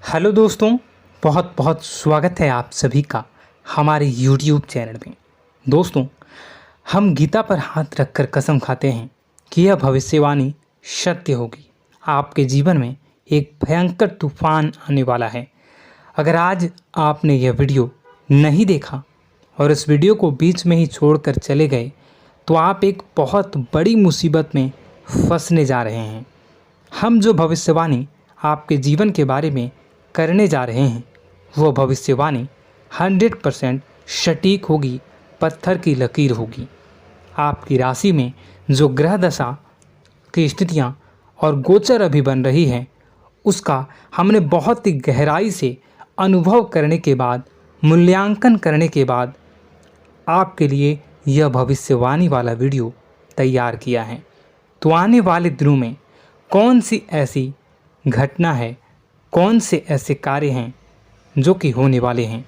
Hello दोस्तों, बहुत बहुत स्वागत है आप सभी का हमारे YouTube चैनल में। दोस्तों, हम गीता पर हाथ रखकर कसम खाते हैं कि यह भविष्यवाणी सत्य होगी। आपके जीवन में एक भयंकर तूफान आने वाला है। अगर आज आपने यह वीडियो नहीं देखा और इस वीडियो को बीच में ही छोड़कर चले गए तो आप एक बहुत बड़ी मुसीबत में फंसने जा रहे हैं। हम जो भविष्यवाणी आपके जीवन के बारे में करने जा रहे हैं वो भविष्यवाणी 100% सटीक होगी, पत्थर की लकीर होगी। आपकी राशि में जो ग्रह दशा की स्थितियां और गोचर अभी बन रही है उसका हमने बहुत ही गहराई से अनुभव करने के बाद, मूल्यांकन करने के बाद आपके लिए यह भविष्यवाणी वाला वीडियो तैयार किया है। तो आने वाले दिनों में कौन सी ऐसी घटना है, कौन से ऐसे कार्य हैं जो कि होने वाले हैं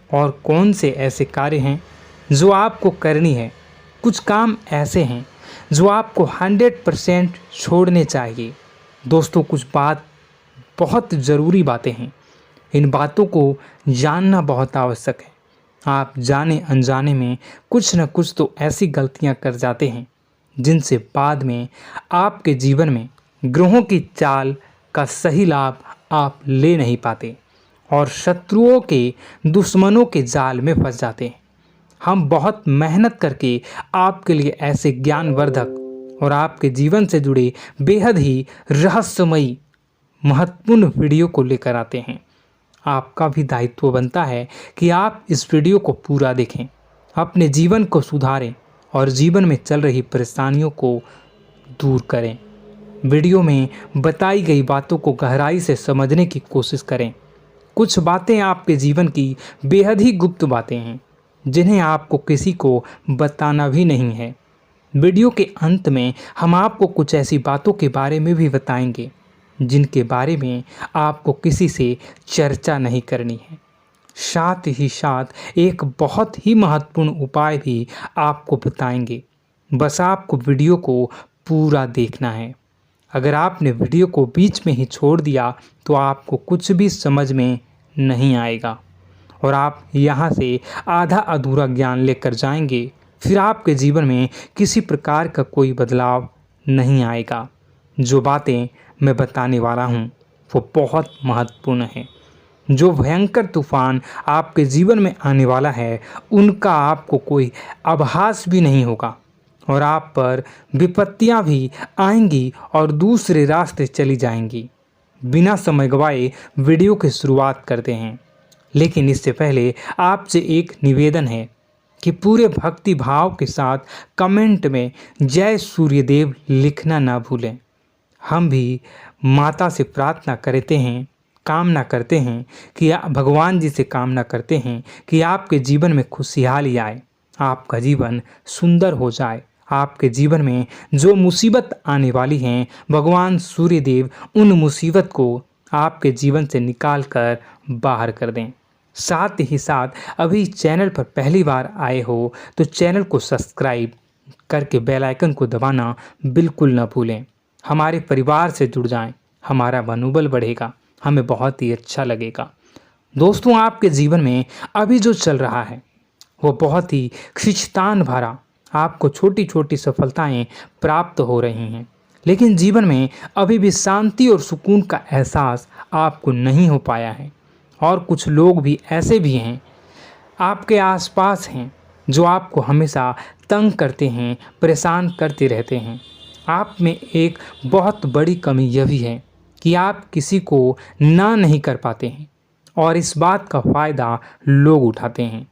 और कौन से ऐसे कार्य हैं जो आपको करनी है। कुछ काम ऐसे हैं जो आपको 100% छोड़ने चाहिए। दोस्तों, कुछ बात बहुत ज़रूरी बातें हैं। इन बातों को जानना बहुत आवश्यक है। आप जाने अनजाने में कुछ न कुछ तो ऐसी गलतियां कर जाते हैं जिनसे बाद में आपके जीवन में ग्रहों की चाल का सही लाभ आप ले नहीं पाते और शत्रुओं के, दुश्मनों के जाल में फंस जाते हैं। हम बहुत मेहनत करके आपके लिए ऐसे ज्ञानवर्धक और आपके जीवन से जुड़े बेहद ही रहस्यमयी महत्वपूर्ण वीडियो को लेकर आते हैं। आपका भी दायित्व बनता है कि आप इस वीडियो को पूरा देखें, अपने जीवन को सुधारें और जीवन में चल रही परेशानियों को दूर करें। वीडियो में बताई गई बातों को गहराई से समझने की कोशिश करें। कुछ बातें आपके जीवन की बेहद ही गुप्त बातें हैं जिन्हें आपको किसी को बताना भी नहीं है। वीडियो के अंत में हम आपको कुछ ऐसी बातों के बारे में भी बताएंगे जिनके बारे में आपको किसी से चर्चा नहीं करनी है। साथ ही साथ एक बहुत ही महत्वपूर्ण उपाय भी आपको बताएंगे। बस आपको वीडियो को पूरा देखना है। अगर आपने वीडियो को बीच में ही छोड़ दिया तो आपको कुछ भी समझ में नहीं आएगा और आप यहाँ से आधा अधूरा ज्ञान लेकर जाएंगे। फिर आपके जीवन में किसी प्रकार का कोई बदलाव नहीं आएगा। जो बातें मैं बताने वाला हूँ वो बहुत महत्वपूर्ण है। जो भयंकर तूफान आपके जीवन में आने वाला है उनका आपको कोई आभास भी नहीं होगा और आप पर विपत्तियां भी आएंगी और दूसरे रास्ते चली जाएंगी। बिना समय गवाए वीडियो की शुरुआत करते हैं, लेकिन इससे पहले आपसे एक निवेदन है कि पूरे भक्ति भाव के साथ कमेंट में जय सूर्यदेव लिखना ना भूलें। हम भी माता से प्रार्थना करते हैं, कामना करते हैं कि भगवान जी से कामना करते हैं कि आपके जीवन में खुशहाली आए, आपका जीवन सुंदर हो जाए। आपके जीवन में जो मुसीबत आने वाली हैं भगवान सूर्यदेव उन मुसीबत को आपके जीवन से निकाल कर बाहर कर दें। साथ ही साथ अभी चैनल पर पहली बार आए हो तो चैनल को सब्सक्राइब करके बेल आइकन को दबाना बिल्कुल न भूलें। हमारे परिवार से जुड़ जाएं, हमारा मनोबल बढ़ेगा, हमें बहुत ही अच्छा लगेगा। दोस्तों, आपके जीवन में अभी जो चल रहा है वो बहुत ही खींचतान भरा, आपको छोटी छोटी सफलताएं प्राप्त हो रही हैं, लेकिन जीवन में अभी भी शांति और सुकून का एहसास आपको नहीं हो पाया है। और कुछ लोग भी ऐसे भी हैं आपके आसपास हैं जो आपको हमेशा तंग करते हैं, परेशान करते रहते हैं। आप में एक बहुत बड़ी कमी यह भी है कि आप किसी को ना नहीं कर पाते हैं और इस बात का फ़ायदा लोग उठाते हैं।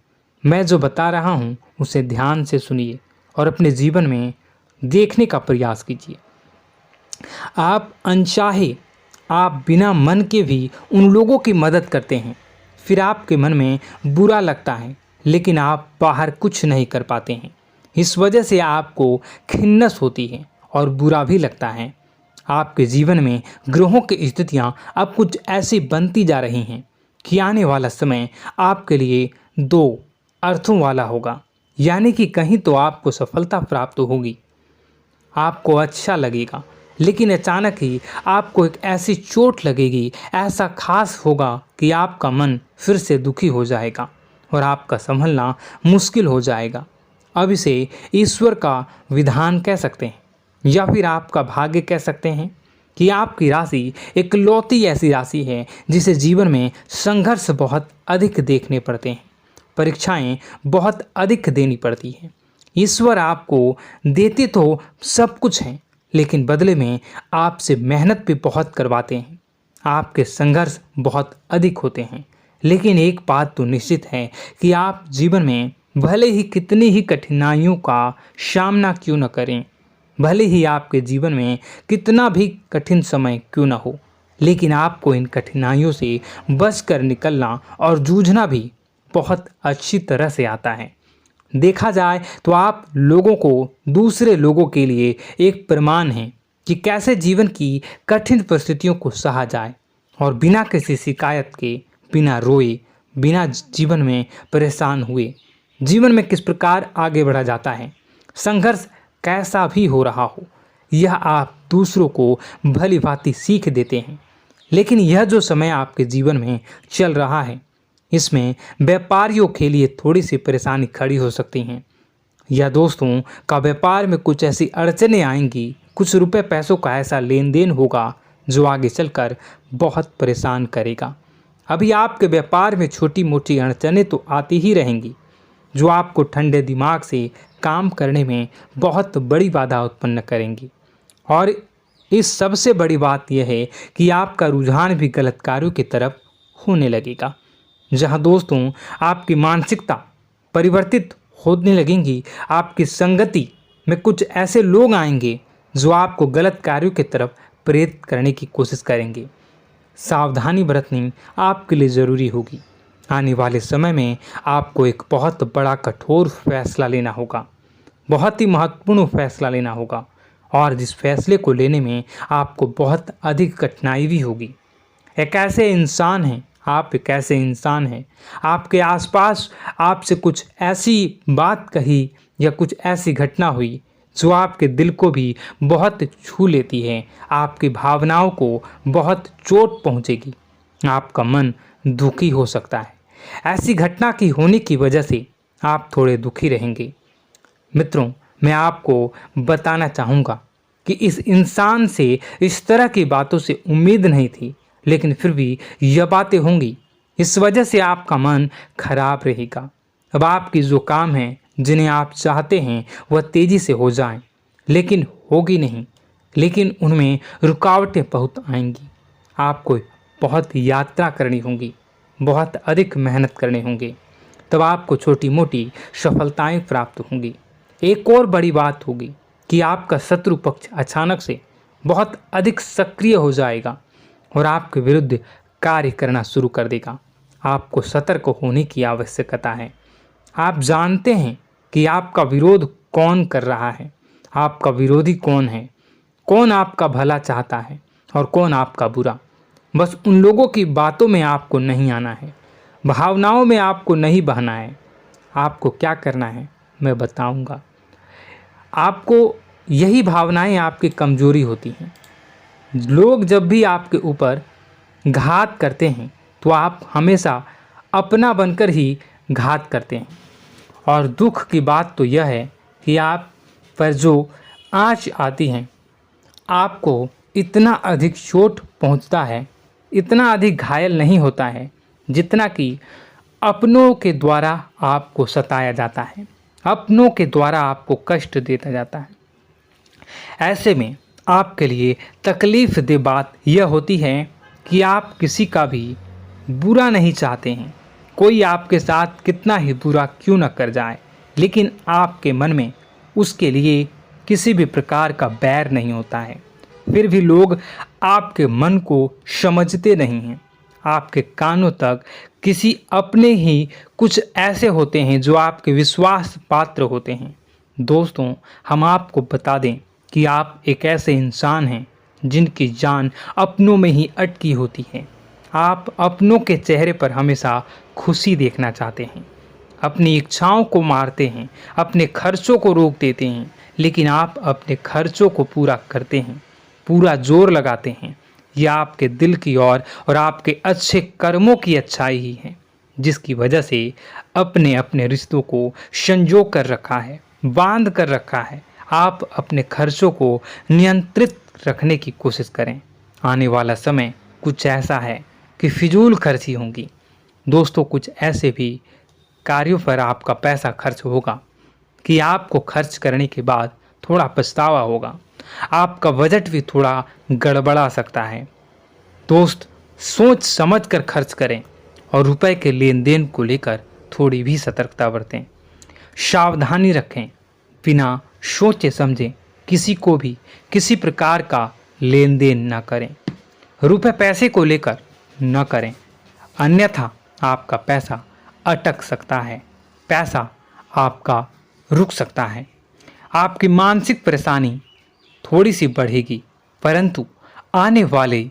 मैं जो बता रहा हूँ उसे ध्यान से सुनिए और अपने जीवन में देखने का प्रयास कीजिए। आप अनचाहे, आप बिना मन के भी उन लोगों की मदद करते हैं, फिर आपके मन में बुरा लगता है लेकिन आप बाहर कुछ नहीं कर पाते हैं। इस वजह से आपको खिन्नस होती है और बुरा भी लगता है। आपके जीवन में ग्रहों की स्थितियाँ अब कुछ ऐसी बनती जा रही हैं कि आने वाला समय आपके लिए दो अर्थों वाला होगा। यानी कि कहीं तो आपको सफलता प्राप्त होगी, आपको अच्छा लगेगा लेकिन अचानक ही आपको एक ऐसी चोट लगेगी, ऐसा खास होगा कि आपका मन फिर से दुखी हो जाएगा और आपका संभलना मुश्किल हो जाएगा। अब इसे ईश्वर का विधान कह सकते हैं या फिर आपका भाग्य कह सकते हैं कि आपकी राशि इकलौती ऐसी राशि है जिसे जीवन में संघर्ष बहुत अधिक देखने पड़ते हैं, परीक्षाएं बहुत अधिक देनी पड़ती हैं। ईश्वर आपको देते तो सब कुछ हैं, लेकिन बदले में आपसे मेहनत भी बहुत करवाते हैं। आपके संघर्ष बहुत अधिक होते हैं, लेकिन एक बात तो निश्चित है कि आप जीवन में भले ही कितनी ही कठिनाइयों का सामना क्यों न करें, भले ही आपके जीवन में कितना भी कठिन समय क्यों न हो, लेकिन आपको इन कठिनाइयों से बच कर निकलना और जूझना भी बहुत अच्छी तरह से आता है। देखा जाए तो आप लोगों को दूसरे लोगों के लिए एक प्रमाण हैं कि कैसे जीवन की कठिन परिस्थितियों को सहा जाए और बिना किसी शिकायत के, बिना रोए, बिना जीवन में परेशान हुए जीवन में किस प्रकार आगे बढ़ा जाता है। संघर्ष कैसा भी हो रहा हो, यह आप दूसरों को भली भांति सीख देते हैं। लेकिन यह जो समय आपके जीवन में चल रहा है, इसमें व्यापारियों के लिए थोड़ी सी परेशानी खड़ी हो सकती हैं, या दोस्तों का व्यापार में कुछ ऐसी अड़चनें आएंगी, कुछ रुपए पैसों का ऐसा लेन देन होगा जो आगे चलकर बहुत परेशान करेगा। अभी आपके व्यापार में छोटी मोटी अड़चनें तो आती ही रहेंगी, जो आपको ठंडे दिमाग से काम करने में बहुत बड़ी बाधा उत्पन्न करेंगी। और इस सबसे बड़ी बात यह है कि आपका रुझान भी गलत कार्यों की तरफ होने लगेगा, जहां दोस्तों आपकी मानसिकता परिवर्तित होने लगेंगी। आपकी संगति में कुछ ऐसे लोग आएंगे जो आपको गलत कार्यों की तरफ प्रेरित करने की कोशिश करेंगे। सावधानी बरतनी आपके लिए ज़रूरी होगी। आने वाले समय में आपको एक बहुत बड़ा कठोर फैसला लेना होगा, बहुत ही महत्वपूर्ण फैसला लेना होगा, और जिस फैसले को लेने में आपको बहुत अधिक कठिनाई भी होगी। एक ऐसे इंसान हैं, आप एक ऐसे इंसान हैं, आपके आसपास आपसे कुछ ऐसी बात कही या कुछ ऐसी घटना हुई जो आपके दिल को भी बहुत छू लेती है, आपकी भावनाओं को बहुत चोट पहुंचेगी, आपका मन दुखी हो सकता है। ऐसी घटना की होने की वजह से आप थोड़े दुखी रहेंगे। मित्रों, मैं आपको बताना चाहूँगा कि इस इंसान से इस तरह की बातों से उम्मीद नहीं थी, लेकिन फिर भी यह बातें होंगी। इस वजह से आपका मन खराब रहेगा। अब आपकी जो काम है, जिन्हें आप चाहते हैं वह तेज़ी से हो जाएं, लेकिन होगी नहीं, लेकिन उनमें रुकावटें बहुत आएंगी। आपको बहुत यात्रा करनी होगी, बहुत अधिक मेहनत करने होंगे, तब आपको छोटी मोटी सफलताएं प्राप्त होंगी। एक और बड़ी बात होगी कि आपका शत्रु पक्ष अचानक से बहुत अधिक सक्रिय हो जाएगा और आपके विरुद्ध कार्य करना शुरू कर देगा। आपको सतर्क होने की आवश्यकता है। आप जानते हैं कि आपका विरोध कौन कर रहा है, आपका विरोधी कौन है, कौन आपका भला चाहता है और कौन आपका बुरा। बस उन लोगों की बातों में आपको नहीं आना है, भावनाओं में आपको नहीं बहना है। आपको क्या करना है मैं बताऊंगा। आपको यही भावनाएं आपकी कमजोरी होती हैं। लोग जब भी आपके ऊपर घात करते हैं तो आप हमेशा अपना बनकर ही घात करते हैं। और दुख की बात तो यह है कि आप पर जो आँच आती है, आपको इतना अधिक चोट पहुंचता है, इतना अधिक घायल नहीं होता है जितना कि अपनों के द्वारा आपको सताया जाता है, अपनों के द्वारा आपको कष्ट देता जाता है। ऐसे में आपके लिए तकलीफ़ दे बात यह होती है कि आप किसी का भी बुरा नहीं चाहते हैं। कोई आपके साथ कितना ही बुरा क्यों न कर जाए, लेकिन आपके मन में उसके लिए किसी भी प्रकार का बैर नहीं होता है। फिर भी लोग आपके मन को समझते नहीं हैं। आपके कानों तक किसी अपने ही कुछ ऐसे होते हैं जो आपके विश्वास पात्र होते हैं। दोस्तों, हम आपको बता दें कि आप एक ऐसे इंसान हैं जिनकी जान अपनों में ही अटकी होती है। आप अपनों के चेहरे पर हमेशा खुशी देखना चाहते हैं, अपनी इच्छाओं को मारते हैं, अपने खर्चों को रोक देते हैं, लेकिन आप अपने खर्चों को पूरा करते हैं। पूरा जोर लगाते हैं, यह आपके दिल की और आपके अच्छे कर्मों की अच्छाई ही है, जिसकी वजह से अपने अपने रिश्तों को संजो कर रखा है, बांध कर रखा है। आप अपने खर्चों को नियंत्रित रखने की कोशिश करें। आने वाला समय कुछ ऐसा है कि फिजूल खर्ची होंगी। दोस्तों, कुछ ऐसे भी कार्यों पर आपका पैसा खर्च होगा कि आपको खर्च करने के बाद थोड़ा पछतावा होगा। आपका बजट भी थोड़ा गड़बड़ा सकता है। दोस्त, सोच समझ कर खर्च करें और रुपए के लेन देन को लेकर थोड़ी भी सतर्कता बरतें। सावधानी रखें, बिना सोचे समझे किसी को भी किसी प्रकार का लेन देन न करें। रुपए पैसे को लेकर न करें, अन्यथा आपका पैसा अटक सकता है, पैसा आपका रुक सकता है। आपकी मानसिक परेशानी थोड़ी सी बढ़ेगी, परंतु आने वाले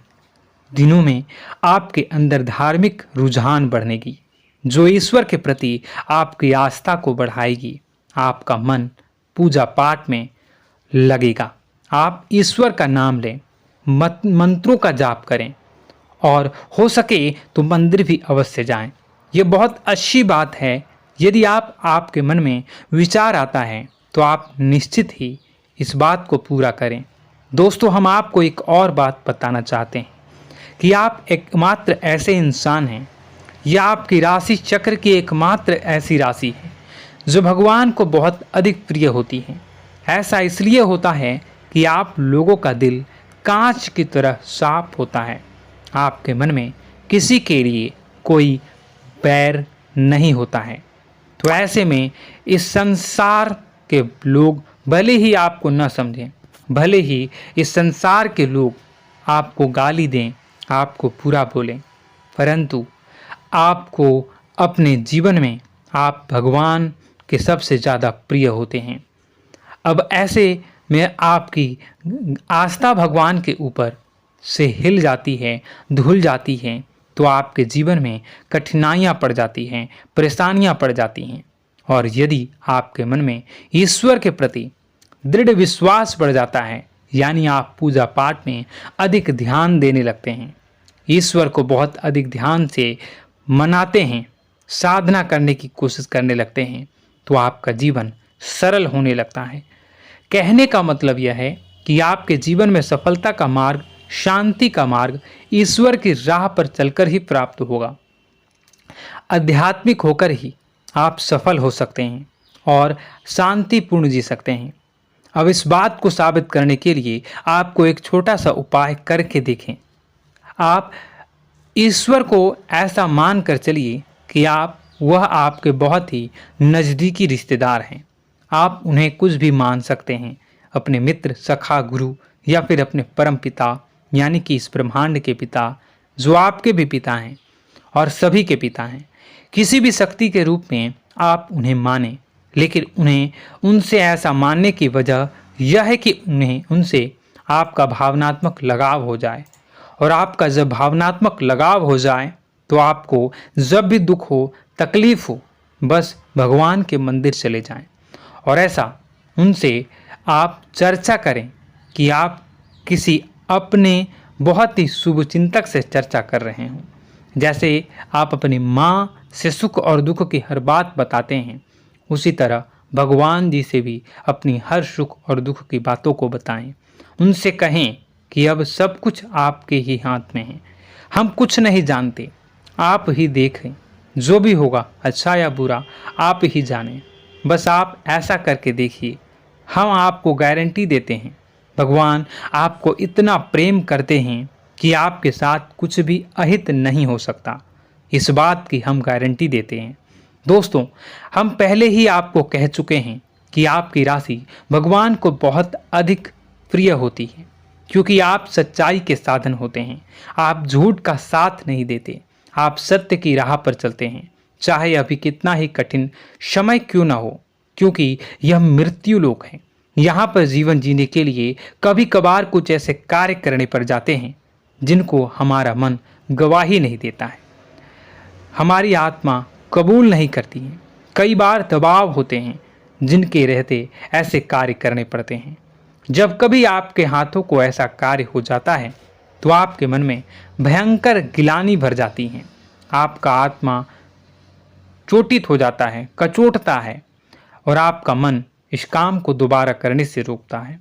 दिनों में आपके अंदर धार्मिक रुझान बढ़नेगी, जो ईश्वर के प्रति आपकी आस्था को बढ़ाएगी। आपका मन पूजा पाठ में लगेगा। आप ईश्वर का नाम लें, मंत्रों का जाप करें और हो सके तो मंदिर भी अवश्य जाएं। ये बहुत अच्छी बात है। यदि आपके मन में विचार आता है तो आप निश्चित ही इस बात को पूरा करें। दोस्तों, हम आपको एक और बात बताना चाहते हैं कि आप एकमात्र ऐसे इंसान हैं, यह आपकी राशि चक्र की एकमात्र ऐसी राशि है जो भगवान को बहुत अधिक प्रिय होती है। ऐसा इसलिए होता है कि आप लोगों का दिल कांच की तरह साफ होता है। आपके मन में किसी के लिए कोई बैर नहीं होता है। तो ऐसे में इस संसार के लोग भले ही आपको न समझें, भले ही इस संसार के लोग आपको गाली दें, आपको बुरा बोलें, परंतु आपको अपने जीवन में आप भगवान के सबसे ज़्यादा प्रिय होते हैं। अब ऐसे में आपकी आस्था भगवान के ऊपर से हिल जाती है, धुल जाती है, तो आपके जीवन में कठिनाइयाँ पड़ जाती हैं, परेशानियाँ पड़ जाती हैं। और यदि आपके मन में ईश्वर के प्रति दृढ़ विश्वास बढ़ जाता है, यानी आप पूजा पाठ में अधिक ध्यान देने लगते हैं, ईश्वर को बहुत अधिक ध्यान से मनाते हैं, साधना करने की कोशिश करने लगते हैं, तो आपका जीवन सरल होने लगता है। कहने का मतलब यह है कि आपके जीवन में सफलता का मार्ग, शांति का मार्ग ईश्वर की राह पर चलकर ही प्राप्त होगा। आध्यात्मिक होकर ही आप सफल हो सकते हैं और शांतिपूर्ण जी सकते हैं। अब इस बात को साबित करने के लिए आपको एक छोटा सा उपाय करके देखें। आप ईश्वर को ऐसा मान कर चलिए कि वह आपके बहुत ही नज़दीकी रिश्तेदार हैं। आप उन्हें कुछ भी मान सकते हैं, अपने मित्र, सखा, गुरु या फिर अपने परम पिता, यानी कि इस ब्रह्मांड के पिता, जो आपके भी पिता हैं और सभी के पिता हैं। किसी भी शक्ति के रूप में आप उन्हें मानें, लेकिन उन्हें उनसे ऐसा मानने की वजह यह है कि उनसे आपका भावनात्मक लगाव हो जाए। और आपका जब भावनात्मक लगाव हो जाए तो आपको जब भी दुख हो, तकलीफ हो, बस भगवान के मंदिर चले जाएं और ऐसा उनसे आप चर्चा करें कि आप किसी अपने बहुत ही शुभचिंतक से चर्चा कर रहे हों। जैसे आप अपनी माँ से सुख और दुख की हर बात बताते हैं, उसी तरह भगवान जी से भी अपनी हर सुख और दुख की बातों को बताएं। उनसे कहें कि अब सब कुछ आपके ही हाथ में है, हम कुछ नहीं जानते, आप ही देखें, जो भी होगा अच्छा या बुरा आप ही जानें। बस आप ऐसा करके देखिए, हम आपको गारंटी देते हैं भगवान आपको इतना प्रेम करते हैं कि आपके साथ कुछ भी अहित नहीं हो सकता। इस बात की हम गारंटी देते हैं। दोस्तों, हम पहले ही आपको कह चुके हैं कि आपकी राशि भगवान को बहुत अधिक प्रिय होती है, क्योंकि आप सच्चाई के साधन होते हैं। आप झूठ का साथ नहीं देते, आप सत्य की राह पर चलते हैं, चाहे अभी कितना ही कठिन समय क्यों ना हो, क्योंकि यह मृत्यु लोक है। यहाँ पर जीवन जीने के लिए कभी कभार कुछ ऐसे कार्य करने पड़ जाते हैं जिनको हमारा मन गवाही नहीं देता है, हमारी आत्मा कबूल नहीं करती है। कई बार दबाव होते हैं जिनके रहते ऐसे कार्य करने पड़ते हैं। जब कभी आपके हाथों को ऐसा कार्य हो जाता है तो आपके मन में भयंकर गिलानी भर जाती है। आपका आत्मा चोटित हो जाता है, कचोटता है और आपका मन इस काम को दोबारा करने से रोकता है।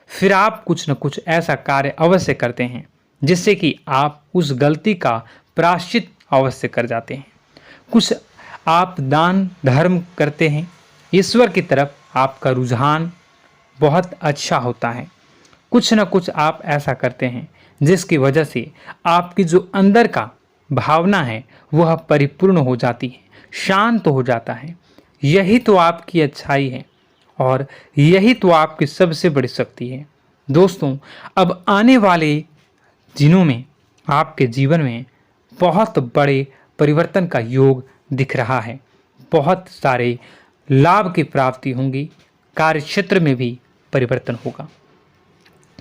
फिर आप कुछ न कुछ ऐसा कार्य अवश्य करते हैं जिससे कि आप उस गलती का प्रायश्चित अवश्य कर जाते हैं। कुछ आप दान धर्म करते हैं। ईश्वर की तरफ आपका रुझान बहुत अच्छा होता है। कुछ न कुछ आप ऐसा करते हैं जिसकी वजह से आपकी जो अंदर का भावना है वह परिपूर्ण हो जाती है, शांत हो जाता है। यही तो आपकी अच्छाई है और यही तो आपकी सबसे बड़ी शक्ति है। दोस्तों, अब आने वाले दिनों में आपके जीवन में बहुत बड़े परिवर्तन का योग दिख रहा है। बहुत सारे लाभ की प्राप्ति होंगी, कार्यक्षेत्र में भी परिवर्तन होगा।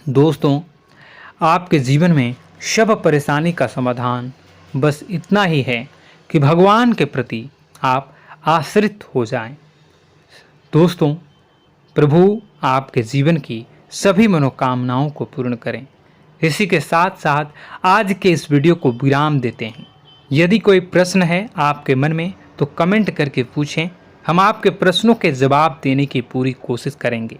दोस्तों, आपके जीवन में सब परेशानी का समाधान बस इतना ही है कि भगवान के प्रति आप आश्रित हो जाएं। दोस्तों, प्रभु आपके जीवन की सभी मनोकामनाओं को पूर्ण करें। इसी के साथ साथ आज के इस वीडियो को विराम देते हैं। यदि कोई प्रश्न है आपके मन में तो कमेंट करके पूछें, हम आपके प्रश्नों के जवाब देने की पूरी कोशिश करेंगे।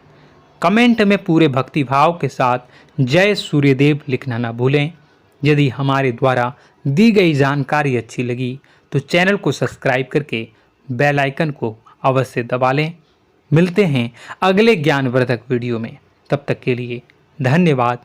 कमेंट में पूरे भक्तिभाव के साथ जय सूर्यदेव लिखना ना भूलें। यदि हमारे द्वारा दी गई जानकारी अच्छी लगी तो चैनल को सब्सक्राइब करके बेल आइकन को अवश्य दबा लें। मिलते हैं अगले ज्ञानवर्धक वीडियो में। तब तक के लिए धन्यवाद।